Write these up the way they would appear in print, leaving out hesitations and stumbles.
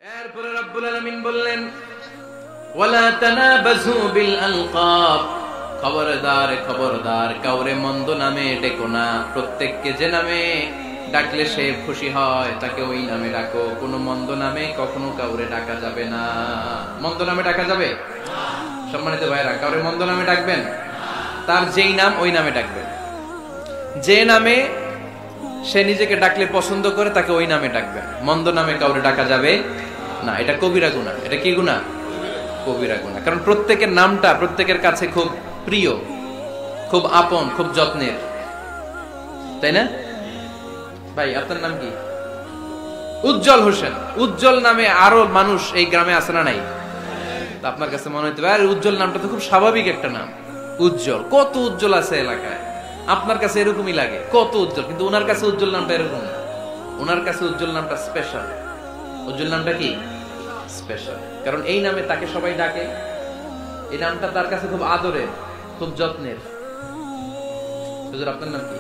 এরপরে রব্বুল আলামিন বললেন ওয়ালা তানাবাযু বিল আলকাব, খবরদার খবরদার কাউরে মন্দ নামে ডেকো না। প্রত্যেককে যে নামে ডাকলে সে খুশি হয় তাকে ওই নামে ডাকো। কোনো মন্দ নামে কখনো কাউরে ডাকা যাবে না। মন্দ নামে ডাকা যাবে না। সম্মানিত ভাইরা, কাউরে মন্দ নামে ডাকবেন? তার যেই নাম ওই নামে ডাকবেন। যে নামে সে নিজেকে ডাকলে পছন্দ করে তাকে ওই নামে ডাকবেন। মন্দ নামে কাউরে ডাকা যাবে না। এটা কবিরা গুনাহ। এটা কি গুনাহ? কবিরা গুনাহ। কারণ প্রত্যেকের নামটা প্রত্যেকের কাছে খুব প্রিয়, খুব আপন, খুব যত্নের, তাই না? ভাই আপনার নাম কি? উজ্জ্বল হোসেন। উজ্জ্বল নামে আরো মানুষ এই গ্রামে আছে না নাই? আপনার কাছে মনে হইতে পারে উজ্জ্বল নামটা তো খুব স্বাভাবিক একটা নাম। উজ্জ্বল, কত উজ্জ্বল আছে এলাকায়। আপনার কাছে এরকমই লাগে, কত উজ্জ্বল, কিন্তু ওনার কাছে উজ্জ্বল নামটা এরকম না। ওনার কাছে উজ্জ্বল নামটা স্পেশাল। উজ্জ্বল নামটা কি? স্পেশাল। কারণ এই নামে তাকে সবাই ডাকে। এই নামটা তার কাছে খুব আদরের, খুব যত্নের। হুজুর আপনার নাম কি?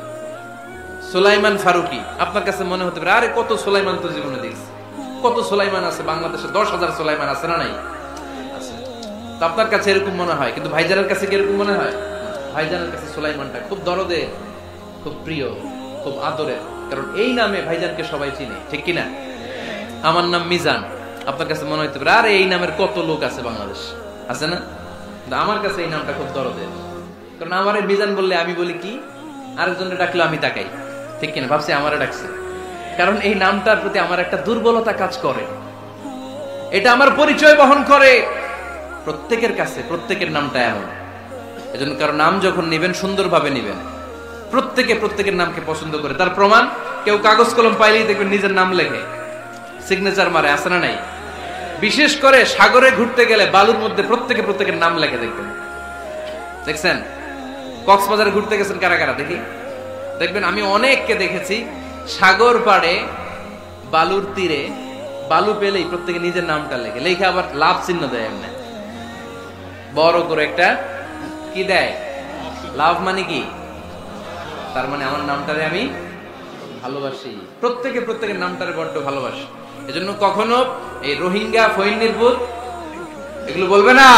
সুলাইমান ফারুকি। আপনার কাছে মনে হতে পারে আরে কত সুলাইমান তো জীবনে দেখছি, কত সুলাইমান আছে বাংলাদেশে, 10,000 সুলাইমান আছে না নাই? আছে। তো আপনার কাছে এরকম মনে হয়, কিন্তু ভাইজানের কাছে কি এরকম মনে হয়? ভাইজানের কাছে সুলাইমানটা খুব দরদের, খুব প্রিয়, খুব আদরের। কারণ এই নামে ভাইজানকে সবাই চিনে, ঠিক কিনা? আমার নাম মিজান। আপনার কাছে মনে হতে পারে আরে এই নামের কত লোক আছে বাংলাদেশ, আছে না? কিন্তু আমার কাছে এই নামটা খুব দরদের। কারণ আমারে মিজান বললে আমি বলি কি, আরেকজনের ডাকলে আমি তাকাই, ঠিক কিনা? ভাবছি আমারে ডাকছে, কারণ এই নামটার প্রতি আমার একটা দুর্বলতা কাজ করে। এটা আমার পরিচয় বহন করে প্রত্যেকের কাছে। প্রত্যেকের নামটা এমন। এজন্য কারো নাম যখন নেবেন সুন্দরভাবে নেবেন। প্রত্যেকে প্রত্যেকের নামকে পছন্দ করে। তার প্রমাণ, কেউ কাগজ কলম পাইলেই দেখবেন নিজের নাম লেখে, সিগনেচার মারে, আছে না নাই? বিশেষ করে সাগরে ঘুরতে গেলে বালুর মধ্যে প্রত্যেকে প্রত্যেকের নাম লেখে, দেখবেন, দেখছেন? কক্সবাজারে ঘুরতে গেছেন কারা কারা দেখি? দেখবেন আমি অনেককে দেখেছি সাগর পাড়ে বালুর তীরে বালু পেলেই প্রত্যেকে নিজের নামটা লেখে, লেখে আবার লাভ চিহ্ন দেয়। এমনি বড় করে একটা কি দেয়, লাভ মানে কি? তার মানে আমার নামটারে আমি ভালোবাসি। প্রত্যেকে প্রত্যেকের নামটারে বড্ড ভালোবাসি। এজন্য কখনো এই রোহিঙ্গা, ফৈনিরপুত এগুলো বলবে না।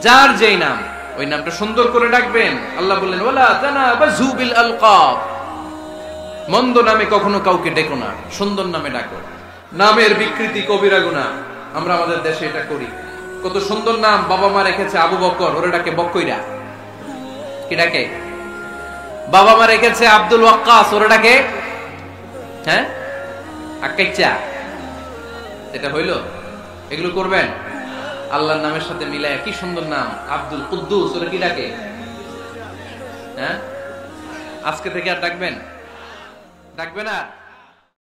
যার যেই নাম ওই নামটা সুন্দর করে ডাকবেন। আল্লাহ বললেন ওয়ালা তানাবাযু বিল আলকাব, মন্দ নামে কখনো কাউকে ডেকো না, সুন্দর নামে ডাকো। নামের বিকৃতি কবিরা গুনাহ। আমরা আমাদের দেশে এটা করি। কত সুন্দর নাম বাবা মা রেখেছে, আবু বকর, ওরে ডাকে বক্কইরা। কি ডাকে? বাবা মা রেখেছে আব্দুল ওয়াক্কাস, ওরে ডাকে হ্যাঁ আক্কাইচা। এটা হইলো? এগুলো করবেন? আল্লাহর নামের সাথে মিলায় কি সুন্দর নাম, আব্দুল কুদ্দুস, ওরে কি ডাকে? হ্যাঁ, আজকে থেকে আর ডাকবেন? ডাকবে না?